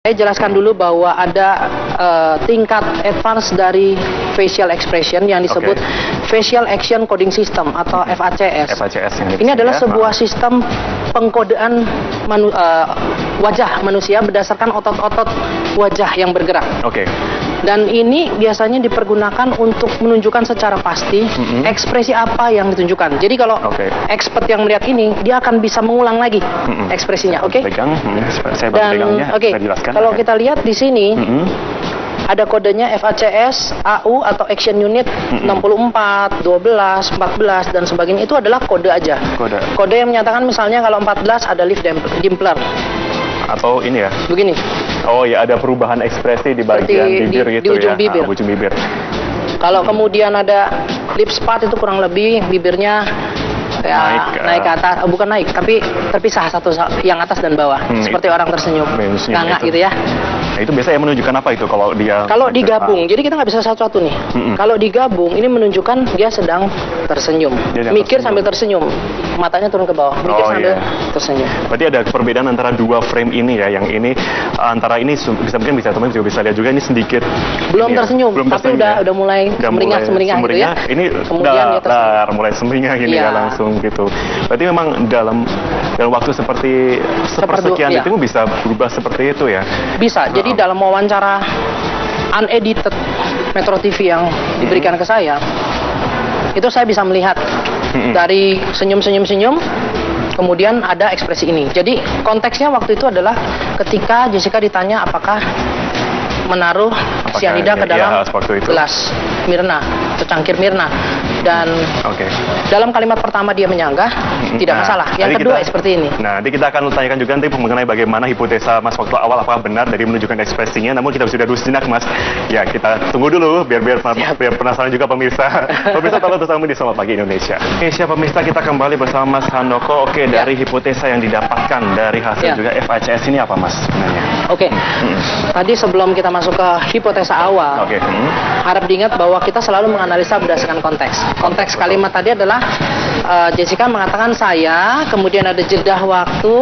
Saya jelaskan dulu bahwa ada tingkat advance dari facial expression yang disebut Facial Action Coding System atau FACS. Ini adalah sebuah sistem pengkodean wajah manusia berdasarkan otot-otot wajah yang bergerak. Dan ini biasanya dipergunakan untuk menunjukkan secara pasti ekspresi apa yang ditunjukkan. Jadi kalau expert yang melihat ini, dia akan bisa mengulang lagi ekspresinya. Dan kalau kita lihat di sini ada kodenya FACS, AU atau Action Unit 64, 12, 14 dan sebagainya. Itu adalah kode aja. Kode yang menyatakan misalnya kalau 14 ada lip dimpler. Atau ini ya? Begini. Oh ya, ada perubahan ekspresi di bagian bibir gitu di ujung ya. bibir. Ujung bibir. Kalau kemudian ada lip spot itu kurang lebih bibirnya naik ke atas, bukan naik, tapi terpisah satu yang atas dan bawah, seperti orang tersenyum, nganga gitu ya. Nah, itu biasanya menunjukkan apa itu kalau dia? Kalau digabung, jadi kita nggak bisa satu-satu nih. Kalau digabung, ini menunjukkan dia sedang tersenyum, mikir sambil tersenyum, matanya turun ke bawah, mikir sambil tersenyum. Berarti ada perbedaan antara dua frame ini ya, yang ini antara ini mungkin bisa teman juga bisa lihat juga ini sedikit belum tersenyum, tapi udah mulai semeringah gitu ya. Ini kemudian mulai semeringah gini ya langsung gitu. Berarti memang dalam waktu seperti sepersekian itu bisa berubah seperti itu ya? Bisa. Jadi dalam wawancara unedited Metro TV yang diberikan ke saya, itu saya bisa melihat dari senyum-senyum, kemudian ada ekspresi ini. Jadi konteksnya waktu itu adalah ketika Jessica ditanya apakah menaruh cyanida ke dalam gelas Mirna, secangkir Mirna. Dan dalam kalimat pertama dia menyanggah, tidak masalah. Yang kedua seperti ini. Nah, nanti kita akan tanyakan juga nanti mengenai bagaimana hipotesa Mas waktu awal apakah benar dari menunjukkan ekspresinya. Namun kita sudah dulu sejenak, Mas. Ya, kita tunggu dulu biar penasaran juga pemirsa. Pemirsa tolong terus di Selamat Pagi Indonesia. Siapa pemirsa, kita kembali bersama Mas Handoko. Dari hipotesa yang didapatkan dari hasil juga FACS ini apa, Mas sebenarnya? Tadi sebelum kita masuk ke hipotesa awal, harap diingat bahwa kita selalu menganalisa berdasarkan konteks. Konteks kalimat tadi adalah Jessica mengatakan saya, kemudian ada jeda waktu,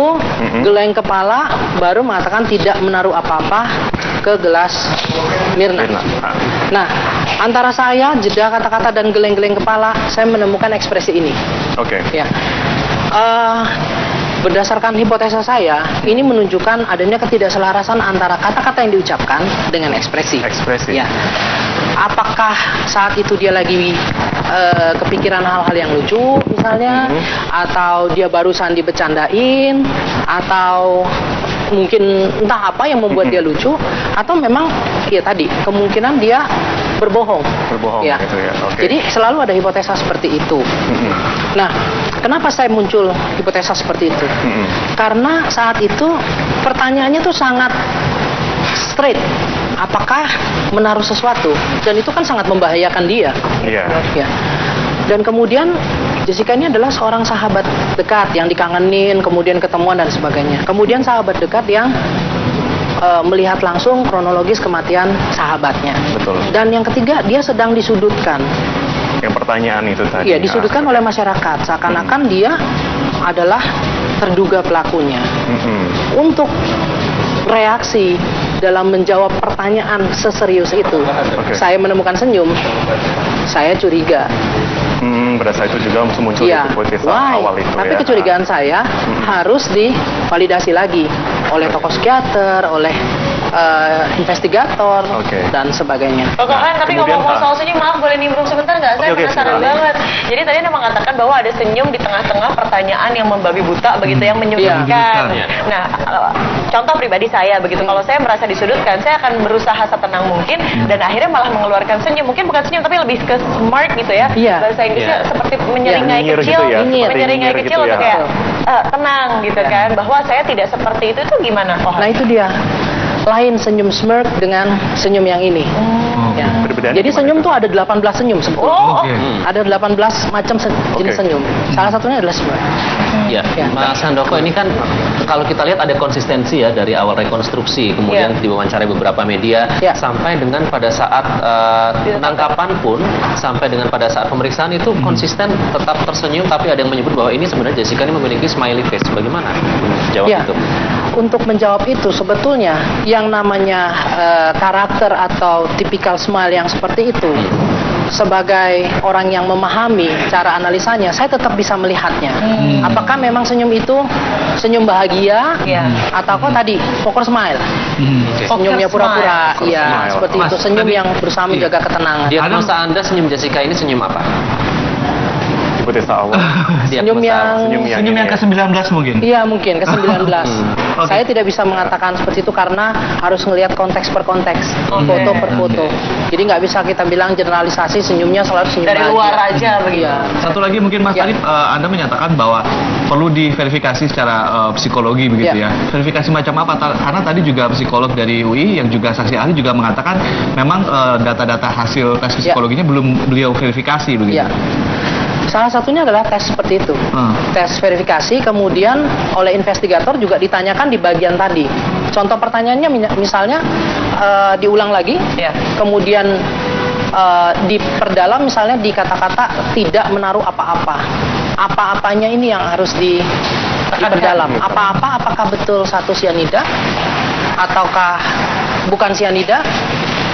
geleng kepala, baru mengatakan tidak menaruh apa-apa ke gelas Mirna. Nah, antara saya, jeda kata-kata dan geleng-geleng kepala, saya menemukan ekspresi ini. Berdasarkan hipotesa saya, ini menunjukkan adanya ketidakselarasan antara kata-kata yang diucapkan dengan ekspresi. Ya. Apakah saat itu dia lagi kepikiran hal-hal yang lucu misalnya, atau dia barusan dibecandain, atau mungkin entah apa yang membuat dia lucu, atau memang ya tadi kemungkinan dia berbohong. Ya. Gitu ya. Jadi selalu ada hipotesa seperti itu. Nah, kenapa saya muncul hipotesa seperti itu? Karena saat itu pertanyaannya tuh sangat straight. Apakah menaruh sesuatu? Dan itu kan sangat membahayakan dia. Ya. Dan kemudian Jessica ini adalah seorang sahabat dekat yang dikangenin, kemudian ketemuan dan sebagainya. Kemudian sahabat dekat yang melihat langsung kronologis kematian sahabatnya. Dan yang ketiga, dia sedang disudutkan. Yang pertanyaan itu tadi. Iya, disudutkan oleh masyarakat. Seakan-akan dia adalah terduga pelakunya. Untuk reaksi dalam menjawab pertanyaan seserius itu, saya menemukan senyum, saya curiga. Pada saat itu juga muncul hipotesa awal itu. Tapi kecurigaan saya harus divalidasi lagi oleh tokoh psikiater, oleh investigator dan sebagainya. Tapi ngomong-ngomong soal senyum, maaf boleh nimbrung sebentar nggak? Saya penasaran banget. Jadi tadi Anda mengatakan bahwa ada senyum di tengah-tengah pertanyaan yang membabi buta begitu, yang menyudutkan. Nah, contoh pribadi saya begitu, kalau saya merasa disudutkan, saya akan berusaha setenang mungkin dan akhirnya malah mengeluarkan senyum. Mungkin bukan senyum tapi lebih ke smart gitu ya. Bahasa Inggrisnya seperti menyeringai kecil, menyeringai kecil atau kayak tenang gitu kan, bahwa saya tidak seperti itu gimana? Nah, itu dia. Lain senyum smirk dengan senyum yang ini. Jadi senyum tuh ada 18 senyum sebetulnya. Ada 18 macam jenis senyum. Salah satunya adalah smirk. Mas Handoko, ini kan kalau kita lihat ada konsistensi ya dari awal rekonstruksi, kemudian diwawancarai beberapa media, sampai dengan pada saat penangkapan pun, sampai dengan pada saat pemeriksaan itu konsisten tetap tersenyum, tapi ada yang menyebut bahwa ini sebenarnya Jessica ini memiliki smiley face. Bagaimana jawab itu? untuk menjawab itu sebetulnya yang namanya karakter atau typical smile yang seperti itu, sebagai orang yang memahami cara analisanya, saya tetap bisa melihatnya. Apakah memang senyum itu senyum bahagia, atau kok tadi poker smile, senyumnya pura-pura, ya seperti itu, senyum yang berusaha menjaga ketenangan. Diagnosa Anda senyum Jessica ini senyum apa? Hipotesa awal. Senyum yang ke-19 mungkin? Iya, mungkin ke-19. Saya tidak bisa mengatakan seperti itu karena harus melihat konteks per konteks, foto per foto. Jadi nggak bisa kita bilang generalisasi senyumnya selalu senyum dari luar aja begitu. Satu lagi mungkin Mas Arif, Anda menyatakan bahwa perlu diverifikasi secara psikologi begitu ya. Verifikasi macam apa? Karena tadi juga psikolog dari UI yang juga saksi ahli juga mengatakan memang data-data hasil tes psikologinya belum beliau verifikasi begitu. Salah satunya adalah tes seperti itu, tes verifikasi, kemudian oleh investigator juga ditanyakan di bagian tadi. Contoh pertanyaannya misalnya diulang lagi, kemudian diperdalam misalnya di kata-kata tidak menaruh apa-apa. Apa-apanya ini yang harus diperdalam. Apa-apa, apakah betul satu sianida, ataukah bukan sianida,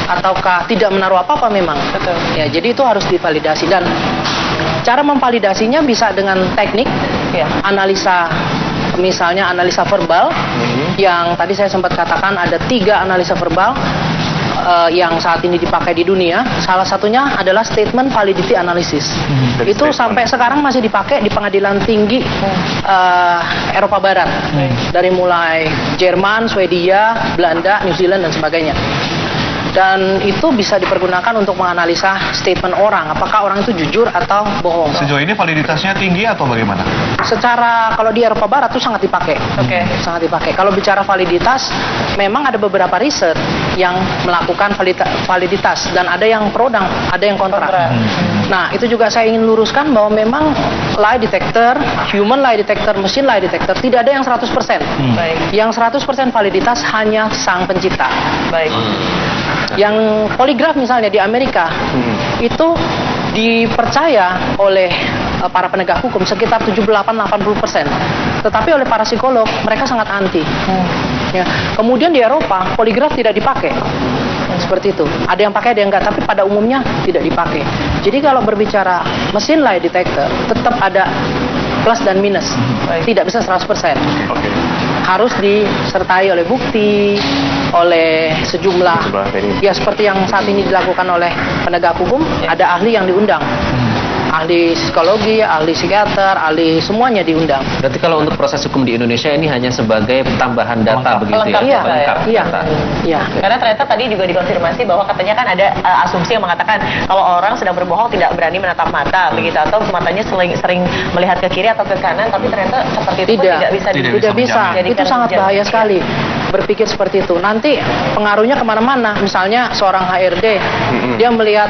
ataukah tidak menaruh apa-apa memang. Betul. Ya, jadi itu harus divalidasi, dan cara memvalidasinya bisa dengan teknik analisa, misalnya analisa verbal, yang tadi saya sempat katakan ada 3 analisa verbal yang saat ini dipakai di dunia. Salah satunya adalah statement validity analysis. Itu sampai sekarang masih dipakai di pengadilan tinggi Eropa Barat, dari mulai Jerman, Swedia, Belanda, New Zealand dan sebagainya. Dan itu bisa dipergunakan untuk menganalisa statement orang, apakah orang itu jujur atau bohong. Sejauh ini validitasnya tinggi atau bagaimana? Secara kalau di Eropa Barat itu sangat dipakai, sangat dipakai. Kalau bicara validitas, memang ada beberapa riset yang melakukan validitas, dan ada yang pro dan ada yang kontra. Nah, itu juga saya ingin luruskan bahwa memang lie detector, human lie detector, machine lie detector tidak ada yang 100%. Yang 100% validitas hanya sang pencipta. Yang poligraf misalnya di Amerika itu dipercaya oleh para penegak hukum sekitar 78-80%, tetapi oleh para psikolog mereka sangat anti. Kemudian di Eropa poligraf tidak dipakai, seperti itu. Ada yang pakai, ada yang enggak, tapi pada umumnya tidak dipakai. Jadi kalau berbicara mesin lie detector tetap ada plus dan minus, tidak bisa 100%. Harus disertai oleh bukti, oleh sejumlah, ya seperti yang saat ini dilakukan oleh penegak hukum, ada ahli yang diundang. Ahli psikologi, ahli psikiater, ahli semuanya diundang. Berarti kalau untuk proses hukum di Indonesia ini hanya sebagai tambahan data begitu ya? Iya. Karena ternyata tadi juga dikonfirmasi bahwa katanya kan ada asumsi yang mengatakan kalau orang sedang berbohong tidak berani menatap mata begitu, atau matanya sering melihat ke kiri atau ke kanan, tapi ternyata seperti itu tidak bisa. Itu sangat bahaya sekali berpikir seperti itu. Nanti pengaruhnya kemana-mana. Misalnya seorang HRD, dia melihat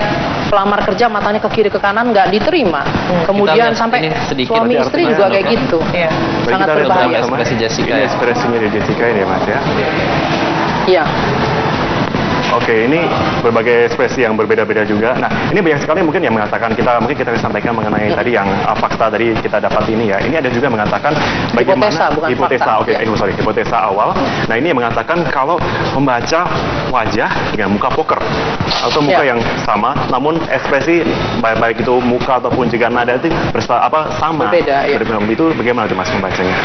pelamar kerja matanya ke kiri ke kanan nggak diterima. Kemudian sampai suami istri juga kayak gitu. Sangat berbahaya. Ekspresi Jessica. Ini ekspresinya di Jessica ini ya Mas ya. Iya. Oke, ini berbagai ekspresi yang berbeda-beda juga. Nah, ini banyak sekali mungkin yang mengatakan mungkin kita sampaikan mengenai tadi yang fakta dari kita dapat ini ya. Ini ada juga mengatakan bagaimana hipotesa awal. Nah, ini yang mengatakan kalau membaca wajah dengan muka poker atau muka yang sama, namun ekspresi baik itu muka ataupun juga nada itu sama. Berbeda. Itu bagaimana tuh Mas membacanya?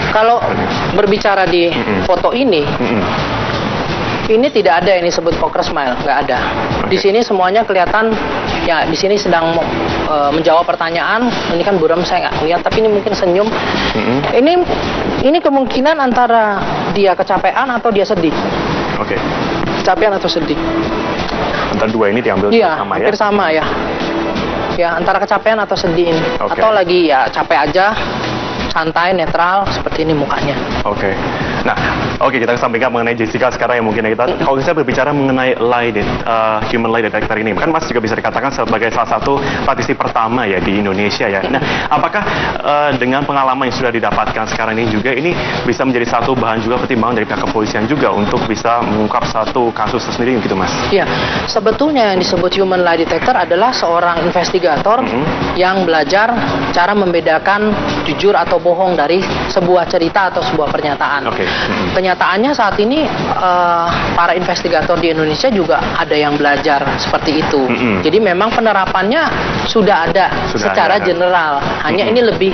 Kalau berbicara di foto ini, ini tidak ada yang disebut poker smile, nggak ada. Di sini semuanya kelihatan, ya di sini sedang menjawab pertanyaan. Ini kan buram, saya nggak lihat, tapi ini mungkin senyum. Ini kemungkinan antara dia kecapean atau dia sedih. Kecapean atau sedih. Antara dua ini diambil sama ya? Hampir sama ya. Ya, antara kecapean atau sedih ini. Atau lagi ya capek aja, santai, netral, seperti ini mukanya. Nah, kita sampaikan mengenai Jessica sekarang yang mungkin kalau saya berbicara mengenai human lie detector ini, kan Mas juga bisa dikatakan sebagai salah satu praktisi pertama ya di Indonesia ya. Nah, apakah dengan pengalaman yang sudah didapatkan sekarang ini juga ini bisa menjadi satu bahan juga pertimbangan dari pihak kepolisian juga untuk bisa mengungkap satu kasus tersendiri gitu Mas? Iya, sebetulnya yang disebut human lie detector adalah seorang investigator yang belajar cara membedakan jujur atau bohong dari sebuah cerita atau sebuah pernyataan. Kenyataannya saat ini para investigator di Indonesia juga ada yang belajar seperti itu. Jadi memang penerapannya sudah ada secara general. Hanya ini lebih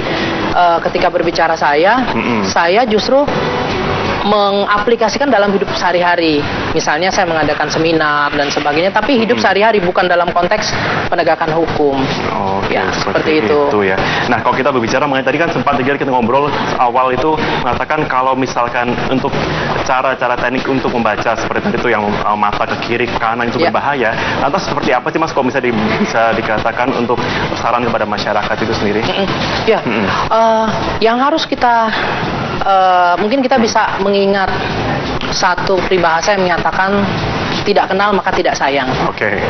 ketika berbicara saya justru mengaplikasikan dalam hidup sehari-hari. Misalnya saya mengadakan seminar dan sebagainya, tapi hidup sehari-hari bukan dalam konteks penegakan hukum. Ya, seperti itu ya. Nah, kalau kita berbicara mengenai tadi kan sempat kita ngobrol awal itu mengatakan kalau misalkan untuk cara-cara teknik untuk membaca seperti itu yang mata ke kiri ke kanan itu berbahaya. Lantas seperti apa sih Mas kalau misalnya bisa dikatakan untuk saran kepada masyarakat itu sendiri? Yang harus kita mungkin kita bisa mengingat satu peribahasa yang menyatakan tidak kenal maka tidak sayang.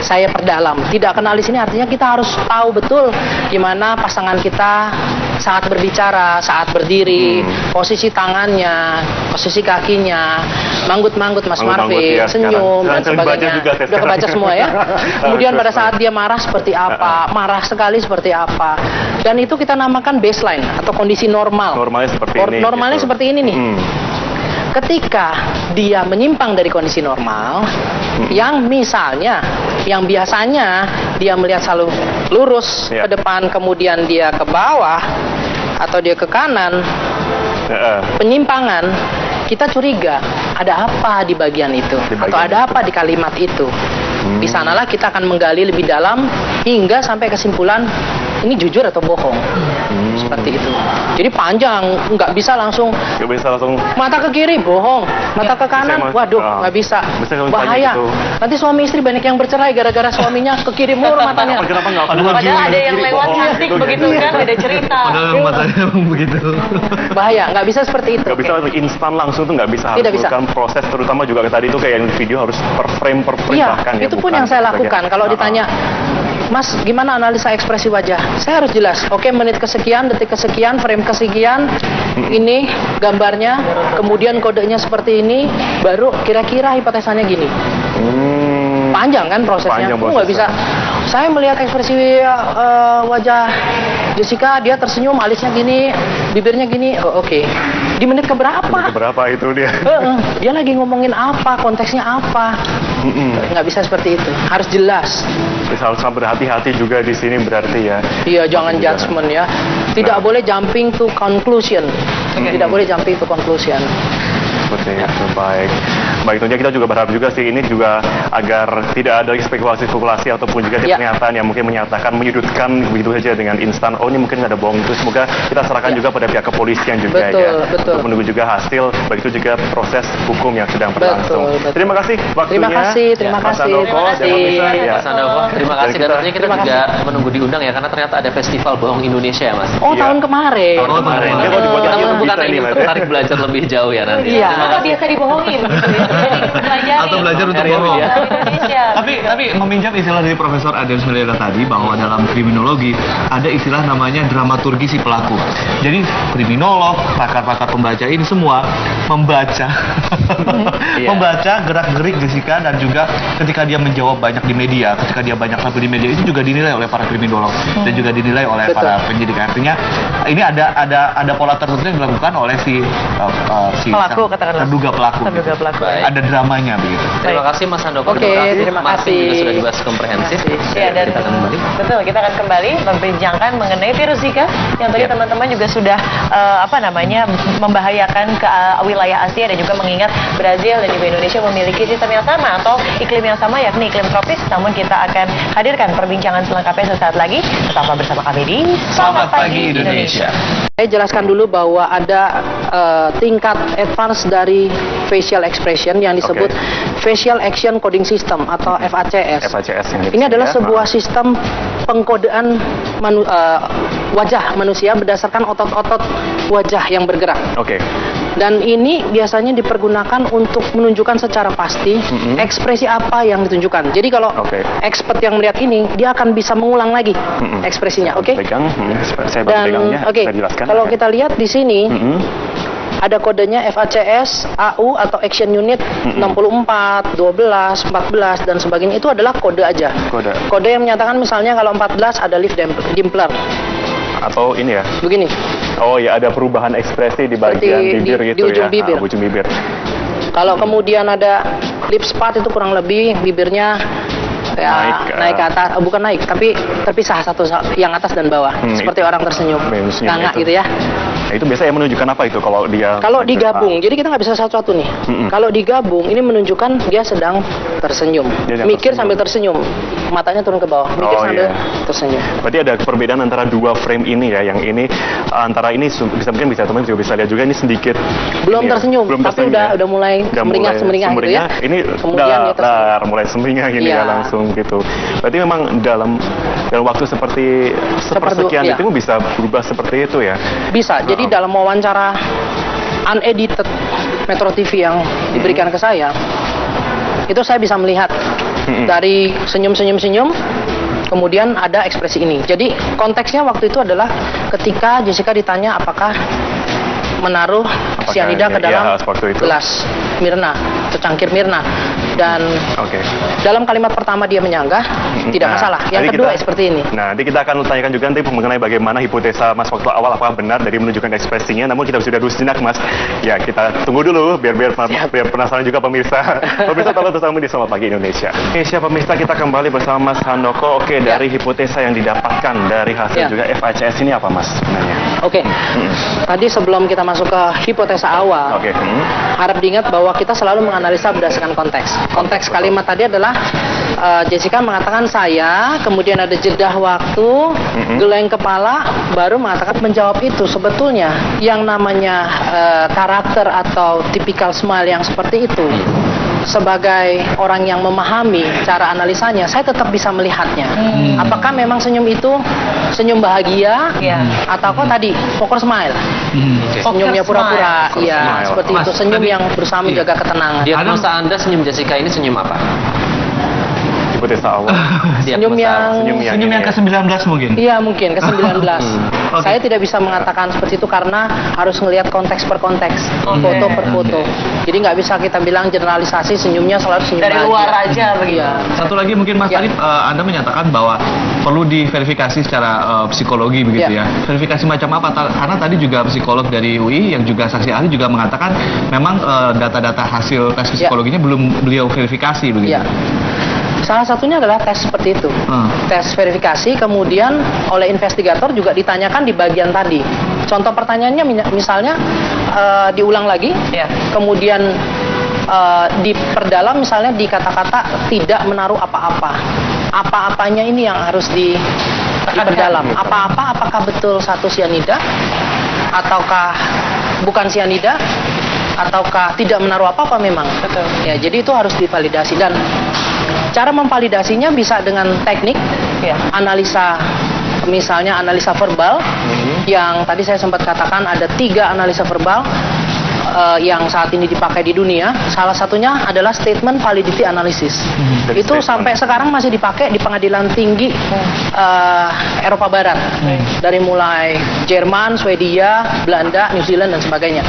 Saya perdalam. Tidak kenal di sini artinya kita harus tahu betul gimana pasangan kita saat berbicara, saat berdiri, posisi tangannya, posisi kakinya, manggut-manggut Mas Marvin, senyum dan sebagainya. Sudah kebaca semua ya. Kemudian pada saat dia marah seperti apa, marah sekali seperti apa. Dan itu kita namakan baseline atau kondisi normal. Normalnya seperti ini. Normalnya seperti ini nih. Ketika dia menyimpang dari kondisi normal, yang misalnya, yang biasanya dia melihat selalu lurus ke depan, kemudian dia ke bawah, atau dia ke kanan, penyimpangan, kita curiga, ada apa di bagian itu? Atau ada apa di kalimat itu? Di sanalah kita akan menggali lebih dalam, hingga sampai kesimpulan, ini jujur atau bohong. Seperti itu. Jadi panjang, nggak bisa langsung mata ke kiri bohong, mata ke kanan waduh nggak bisa, bahaya. Nanti suami istri banyak yang bercerai gara-gara suaminya ke kiri mulu matanya. Padahal ada yang lewat cantik begitu kan, beda cerita. Padahal matanya begitu. Bahaya, nggak bisa seperti itu. Nggak bisa instan langsung tuh, nggak bisa, harus bukan proses, terutama juga tadi itu kayak yang video harus per frame bahkan ya. Itu pun yang saya lakukan. Kalau ditanya, Mas, gimana analisa ekspresi wajah? Saya harus jelas. Oke, menit kesekian, detik kesekian, frame kesekian, ini gambarnya, kemudian kodenya seperti ini, baru kira-kira hipotesanya gini. Panjang kan prosesnya. Nggak bisa. Saya melihat ekspresi wajah Jessica, dia tersenyum, alisnya gini, bibirnya gini. Oke. Di menit keberapa? Keberapa itu dia? Dia lagi ngomongin apa? Konteksnya apa? Nggak bisa seperti itu. Harus jelas. Harus berhati-hati juga di sini berarti ya. Iya, jangan judgement ya. Tidak boleh jumping to conclusion. Tidak boleh jumping to conclusion. Seperti itu, baik. Baik, tentunya kita juga berharap juga sih ini juga agar tidak ada spekulasi-spekulasi ataupun juga pernyataan yang mungkin menyatakan menyudutkan begitu saja dengan instan. Oh, ini mungkin ada bohong itu. Semoga kita serahkan juga pada pihak kepolisian juga untuk menunggu juga hasil, begitu juga proses hukum yang sedang berlangsung. Terima kasih waktunya. Terima kasih. Mas Handoko, terima kasih. Dan tentunya kita juga menunggu diundang ya, karena ternyata ada festival bohong Indonesia ya Mas. Tahun kemarin. Kita bukan ingin tertarik belajar lebih jauh ya nanti. Apa biasa dibohongin? Atau belajar untuk bohong. Tapi meminjam istilah dari Profesor Adrianus Meliala tadi, bahwa dalam kriminologi ada istilah namanya dramaturgi si pelaku. Jadi kriminolog, pakar-pakar pembaca ini semua membaca membaca gerak-gerik Jessica, dan juga ketika dia menjawab banyak di media, ketika dia banyak tampil di media, itu juga dinilai oleh para kriminolog dan juga dinilai oleh para penyidik. Artinya ini ada pola tertentu yang dilakukan oleh si pelaku, terduga pelaku. Ada dramanya begitu. Terima kasih Mas Handoko. Terima kasih. Juga sudah dibahas komprehensif. Dan kita akan kembali. Betul, kita akan kembali membincangkan mengenai virus Zika yang tadi teman-teman juga sudah membahayakan ke wilayah Asia, dan juga mengingat Brazil dan juga Indonesia memiliki sistem yang sama atau iklim yang sama, yakni iklim tropis. Namun kita akan hadirkan perbincangan selengkapnya sesaat lagi. Tetaplah bersama kami di Selamat Pagi Indonesia. Saya jelaskan dulu bahwa ada tingkat advance dari facial expression yang disebut Facial Action Coding System atau FACS. Ini adalah sebuah sistem pengkodean wajah manusia berdasarkan otot-otot wajah yang bergerak. Dan ini biasanya dipergunakan untuk menunjukkan secara pasti ekspresi apa yang ditunjukkan. Jadi kalau expert yang melihat ini, dia akan bisa mengulang lagi ekspresinya. Kalau kita lihat di sini, ada kodenya FACS, AU atau Action Unit 64, 12, 14 dan sebagainya. Itu adalah kode aja. Kode yang menyatakan misalnya kalau 14 ada lip dimpler. Atau ini ya. Begini. Oh ya, ada perubahan ekspresi di bagian bibir gitu di ujung ya. bibir. Ujung bibir. Kalau kemudian ada lip spot itu kurang lebih bibirnya naik ke atas, bukan naik, tapi terpisah satu yang atas dan bawah, seperti orang tersenyum, nganga gitu ya. Nah, itu biasanya menunjukkan apa itu kalau dia? Kalau digabung, jadi kita nggak bisa satu-satu nih. Kalau digabung, ini menunjukkan dia sedang tersenyum, mikir sambil tersenyum, matanya turun ke bawah, mikir sambil tersenyum. Berarti ada perbedaan antara dua frame ini ya, yang ini antara ini mungkin teman juga bisa lihat juga ini sedikit. Belum tersenyum, tapi udah mulai semeringah gitu ya. Ini kemudian mulai semeringah gini ya langsung gitu. Berarti memang dalam waktu seperti sepersekian itu bisa berubah seperti itu ya? Bisa. Jadi dalam wawancara unedited Metro TV yang diberikan ke saya, itu saya bisa melihat dari senyum-senyum, kemudian ada ekspresi ini. Jadi konteksnya waktu itu adalah ketika Jessica ditanya apakah menaruh sianida ke dalam gelas Mirna atau cangkir Mirna, dan dalam kalimat pertama dia menyanggah, tidak masalah. Yang kedua seperti ini. Nah, nanti kita akan tanyakan juga nanti mengenai bagaimana hipotesa Mas waktu awal apakah benar dari menunjukkan ekspresinya. Namun kita sudah sejenak, Mas. Ya, kita tunggu dulu biar penasaran juga pemirsa. Pemirsa tolong terus kami di Selamat Pagi Indonesia. Oke, siapa pemirsa, kita kembali bersama Mas Handoko. Oke, dari hipotesa yang didapatkan dari hasil juga FACS ini apa, Mas sebenarnya? Oke. Tadi sebelum kita masuk ke hipotesa awal, harap diingat bahwa kita selalu menganalisa berdasarkan konteks. Konteks kalimat tadi adalah Jessica mengatakan saya, kemudian ada jeda waktu, geleng kepala, baru mengatakan menjawab itu. Sebetulnya yang namanya karakter atau typical smile yang seperti itu, sebagai orang yang memahami cara analisanya, saya tetap bisa melihatnya. Apakah memang senyum itu senyum bahagia, ataukah tadi poker smile, senyumnya pura-pura, ya seperti itu, senyum yang berusaha menjaga ketenangan. Diagnosa Anda senyum Jessica ini senyum apa? Hipotesa awal. Senyum yang ke-19 mungkin? Iya, mungkin ke-19. Saya tidak bisa mengatakan seperti itu karena harus melihat konteks per konteks, foto per foto. Jadi nggak bisa kita bilang generalisasi senyumnya selalu senyum dari luar aja begitu. Satu lagi mungkin Mas Arif, Anda menyatakan bahwa perlu diverifikasi secara psikologi begitu ya. Verifikasi macam apa? Karena tadi juga psikolog dari UI yang juga saksi ahli juga mengatakan memang data-data hasil tes psikologinya belum beliau verifikasi begitu. Salah satunya adalah tes seperti itu, tes verifikasi, kemudian oleh investigator juga ditanyakan di bagian tadi. Contoh pertanyaannya misalnya diulang lagi, kemudian diperdalam misalnya di kata-kata tidak menaruh apa-apa. Apa-apanya ini yang harus diperdalam. Apa-apa, apakah betul satu sianida, ataukah bukan sianida, ataukah tidak menaruh apa-apa memang. Betul. Ya, jadi itu harus divalidasi, dan cara memvalidasinya bisa dengan teknik analisa, misalnya analisa verbal, yang tadi saya sempat katakan ada 3 analisa verbal yang saat ini dipakai di dunia. Salah satunya adalah statement validity analysis. Itu sampai sekarang masih dipakai di pengadilan tinggi Eropa Barat, dari mulai Jerman, Swedia, Belanda, New Zealand, dan sebagainya.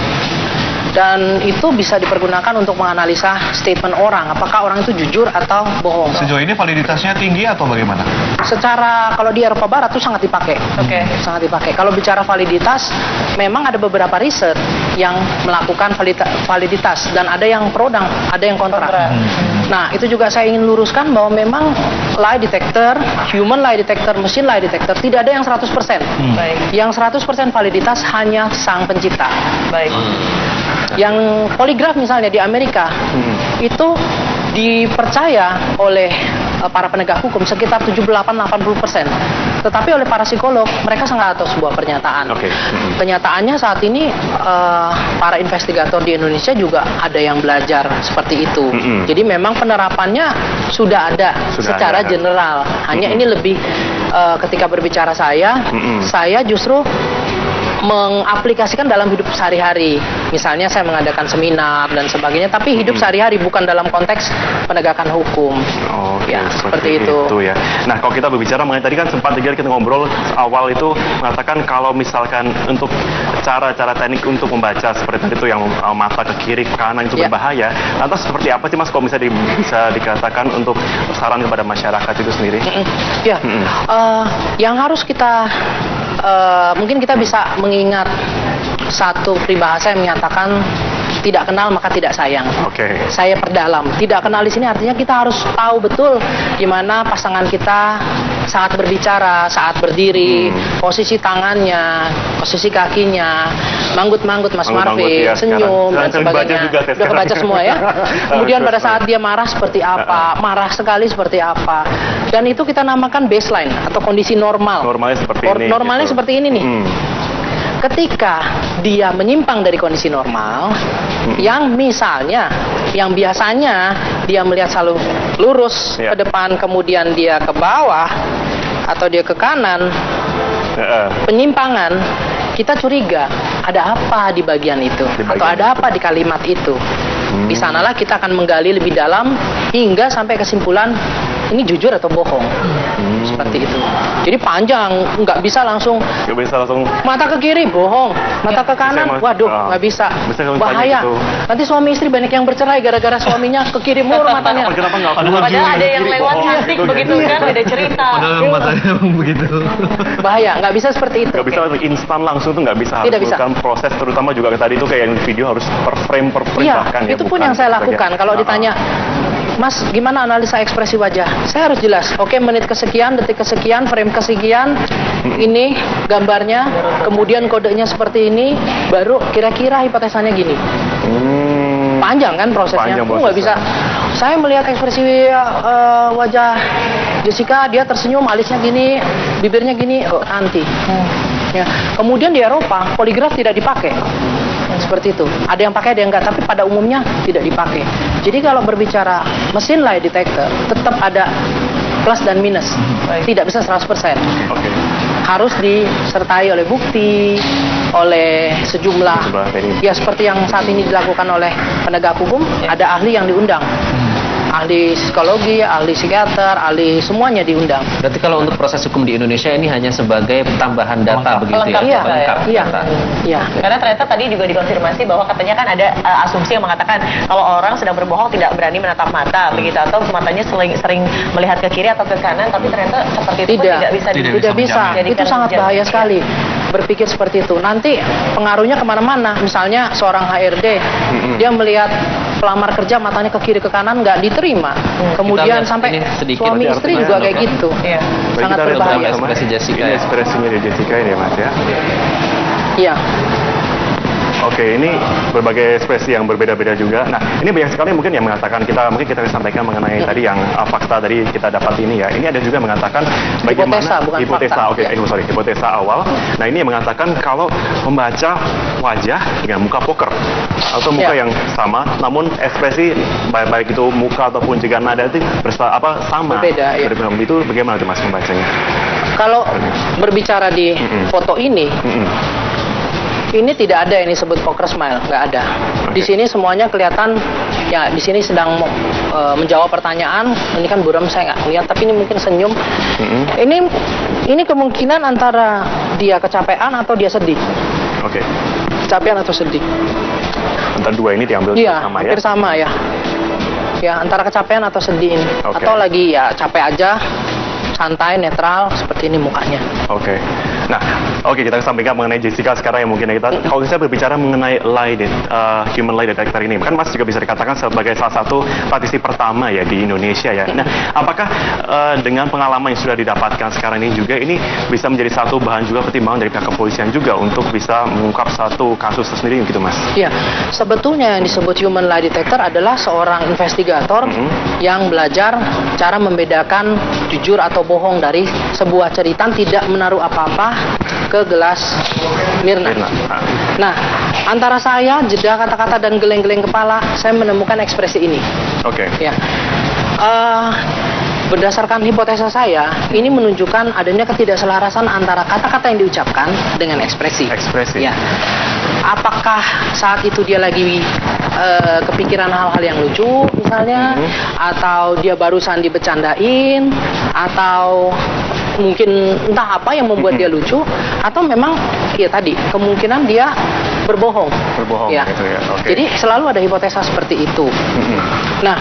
Dan itu bisa dipergunakan untuk menganalisa statement orang, apakah orang itu jujur atau bohong. Sejauh ini validitasnya tinggi atau bagaimana? Secara kalau di Eropa Barat itu sangat dipakai. Sangat dipakai. Kalau bicara validitas, memang ada beberapa riset yang melakukan validitas, dan ada yang pro dan ada yang kontra. Nah, itu juga saya ingin luruskan bahwa memang lie detector, human lie detector, machine lie detector tidak ada yang 100%. Yang 100% validitas hanya sang pencipta. Yang poligraf misalnya di Amerika, itu dipercaya oleh para penegak hukum sekitar 78-80%. Tetapi oleh para psikolog, mereka sangat tahu sebuah pernyataan. Kenyataannya saat ini para investigator di Indonesia juga ada yang belajar seperti itu. Jadi memang penerapannya sudah ada secara general. Hanya ini lebih ketika berbicara saya justru mengaplikasikan dalam hidup sehari-hari. Misalnya saya mengadakan seminar dan sebagainya, tapi hidup sehari-hari, bukan dalam konteks penegakan hukum. Seperti itu. Ya. Nah, kalau kita berbicara mengenai tadi kan sempat kita ngobrol awal itu mengatakan kalau misalkan untuk cara-cara teknik untuk membaca seperti itu yang mata ke kiri ke kanan itu berbahaya. Lantas seperti apa sih Mas kalau bisa dikatakan untuk saran kepada masyarakat itu sendiri? Yang harus kita mungkin kita bisa mengingat satu peribahasa yang menyatakan tidak kenal maka tidak sayang. Saya perdalam. Tidak kenal di sini artinya kita harus tahu betul gimana pasangan kita saat berbicara, saat berdiri, posisi tangannya, posisi kakinya, manggut-manggut Mas Marvin, senyum dan sebagainya. Udah kebaca semua ya. Kemudian pada saat dia marah seperti apa, marah sekali seperti apa. Dan itu kita namakan baseline atau kondisi normal. Normalnya seperti ini. Normalnya seperti ini nih. Ketika dia menyimpang dari kondisi normal, yang misalnya, yang biasanya dia melihat selalu lurus ke depan, kemudian dia ke bawah, atau dia ke kanan, penyimpangan, kita curiga, ada apa di bagian itu? Atau ada apa di kalimat itu? Di sanalah kita akan menggali lebih dalam, hingga sampai kesimpulan, ini jujur atau bohong. Seperti itu. Jadi panjang, nggak bisa langsung mata ke kiri bohong, mata ke kanan waduh nggak bisa, bahaya. Nanti suami istri banyak yang bercerai gara-gara suaminya ke kiri mulu matanya. Padahal ada yang lewat cantik begitu kan, beda cerita. Padahal matanya begitu. Bahaya, nggak bisa seperti itu. Nggak bisa instan langsung tuh nggak bisa. Harus melakukan proses, terutama juga tadi itu kayak video harus per frame bahkan ya. Itu pun yang saya lakukan. Kalau ditanya, Mas, gimana analisa ekspresi wajah? Saya harus jelas. Oke, menit kesekian, detik kesekian, frame kesekian, ini gambarnya, kemudian kodenya seperti ini, baru kira-kira hipotesanya gini. Panjang kan prosesnya. Aku nggak bisa. Saya melihat ekspresi wajah Jessica, dia tersenyum, alisnya gini, bibirnya gini, anti. Ya. Kemudian di Eropa, poligraf tidak dipakai. Seperti itu. Ada yang pakai, ada yang enggak, tapi pada umumnya tidak dipakai. Jadi kalau berbicara mesin lie detector, tetap ada plus dan minus. Tidak bisa 100%. Harus disertai oleh bukti, oleh sejumlah, ya seperti yang saat ini dilakukan oleh penegak hukum, ada ahli yang diundang. Ahli psikologi, ahli psikiater, ahli semuanya diundang. Berarti kalau untuk proses hukum di Indonesia ini hanya sebagai tambahan data begitu ya? Iya. Karena ternyata tadi juga dikonfirmasi bahwa katanya kan ada asumsi yang mengatakan kalau orang sedang berbohong tidak berani menatap mata begitu, atau matanya sering melihat ke kiri atau ke kanan, tapi ternyata seperti itu tidak bisa. Tidak bisa. Itu sangat bahaya sekali. Berpikir seperti itu. Nanti pengaruhnya kemana-mana. Misalnya seorang HRD, dia melihat pelamar kerja matanya ke kiri ke kanan nggak diterima. Kemudian sampai suami istri juga kayak gitu. Sangat berbahaya. Ekspresi Jessica. Ini ekspresinya di Jessica ini Mas ya. Iya. Oke, ini berbagai ekspresi yang berbeda-beda juga. Nah, ini banyak sekali mungkin yang mengatakan mungkin kita sampaikan mengenai tadi yang fakta dari kita dapat ini ya. Ini ada juga mengatakan bagaimana hipotesa. Hipotesa awal. Nah, ini yang mengatakan kalau membaca wajah dengan muka poker atau muka yang sama, namun ekspresi baik itu muka ataupun juga nada itu sama. Berbeda. Ya. Itu bagaimana tuh Mas membacanya? Kalau berbicara di foto ini. Ini tidak ada yang disebut poker smile, nggak ada. Di sini semuanya kelihatan, ya di sini sedang menjawab pertanyaan. Ini kan buram saya nggak lihat, tapi ini mungkin senyum. Ini kemungkinan antara dia kecapean atau dia sedih. Kecapean atau sedih. Antara dua ini diambil sama ya? Hampir sama ya. Ya antara kecapean atau sedih ini. Atau lagi ya capek aja. Santai, netral, seperti ini mukanya. Nah, kita sampaikan mengenai Jessica sekarang yang mungkin kalau kita berbicara mengenai human lie detector ini, kan Mas juga bisa dikatakan sebagai salah satu praktisi pertama ya di Indonesia ya. Nah, apakah dengan pengalaman yang sudah didapatkan sekarang ini juga ini bisa menjadi satu bahan juga pertimbangan dari pihak kepolisian juga untuk bisa mengungkap satu kasus tersendiri gitu Mas? Iya, sebetulnya yang disebut human lie detector adalah seorang investigator yang belajar cara membedakan jujur atau bohong dari sebuah cerita, tidak menaruh apa-apa ke gelas Mirna. Nah, antara saya, jeda kata-kata dan geleng-geleng kepala, saya menemukan ekspresi ini. Ya. Berdasarkan hipotesa saya, ini menunjukkan adanya ketidakselarasan antara kata-kata yang diucapkan dengan ekspresi. Ya. Apakah saat itu dia lagi kepikiran hal-hal yang lucu misalnya, atau dia barusan dibecandain, atau mungkin entah apa yang membuat dia lucu, atau memang ya tadi kemungkinan dia berbohong ya. Jadi selalu ada hipotesa seperti itu. Nah,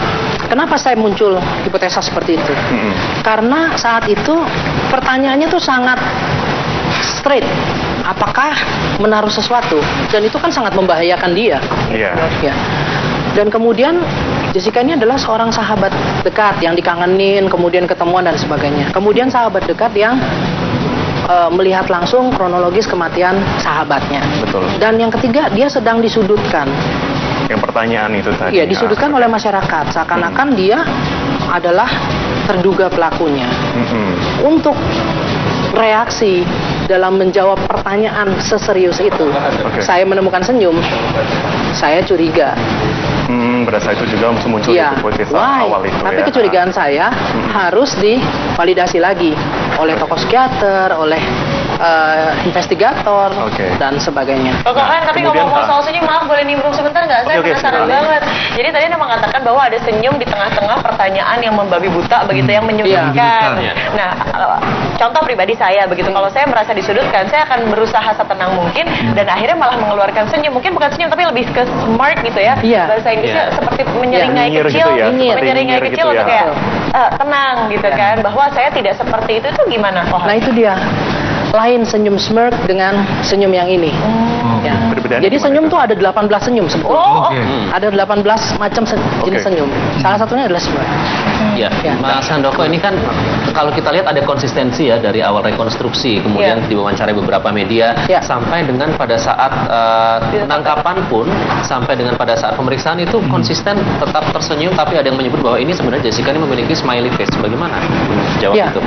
kenapa saya muncul hipotesa seperti itu? Karena saat itu pertanyaannya tuh sangat straight. Apakah menaruh sesuatu? Dan itu kan sangat membahayakan dia. Iya. Ya. Dan kemudian Jessica ini adalah seorang sahabat dekat yang dikangenin, kemudian ketemuan dan sebagainya. Kemudian sahabat dekat yang melihat langsung kronologis kematian sahabatnya. Betul. Dan yang ketiga, dia sedang disudutkan. Yang pertanyaan itu tadi. Iya, disudutkan oleh masyarakat. Seakan-akan dia adalah terduga pelakunya. Untuk reaksi dalam menjawab pertanyaan seserius itu, saya menemukan senyum. Saya curiga. Berasa itu juga muncul di hipotesa awal itu. Tapi kecurigaan saya harus divalidasi lagi oleh tokoh psikiater, oleh investigator dan sebagainya. Tapi ngomong soal senyum, maaf boleh nimbrung sebentar nggak? Saya penasaran banget. Jadi tadi Anda mengatakan bahwa ada senyum di tengah-tengah pertanyaan yang membabi buta begitu, yang menyudutkan. Nah, contoh pribadi saya begitu, kalau saya merasa disudutkan, saya akan berusaha setenang mungkin dan akhirnya malah mengeluarkan senyum. Mungkin bukan senyum tapi lebih ke smart gitu ya. Bahasa Inggrisnya seperti menyeringai kecil, menyeringai kecil untuk kayak tenang gitu kan, bahwa saya tidak seperti itu gimana? Nah itu dia. Lain senyum smirk dengan senyum yang ini. Ya. Jadi senyum tuh ada 18 senyum sebetulnya. Ada 18 macam jenis senyum. Salah satunya adalah smirk. Ya, Mas Handoko, ini kan kalau kita lihat ada konsistensi ya dari awal rekonstruksi, kemudian diwawancarai beberapa media, sampai dengan pada saat penangkapan pun, sampai dengan pada saat pemeriksaan itu konsisten tetap tersenyum, tapi ada yang menyebut bahwa ini sebenarnya Jessica ini memiliki smiley face. Bagaimana jawab itu?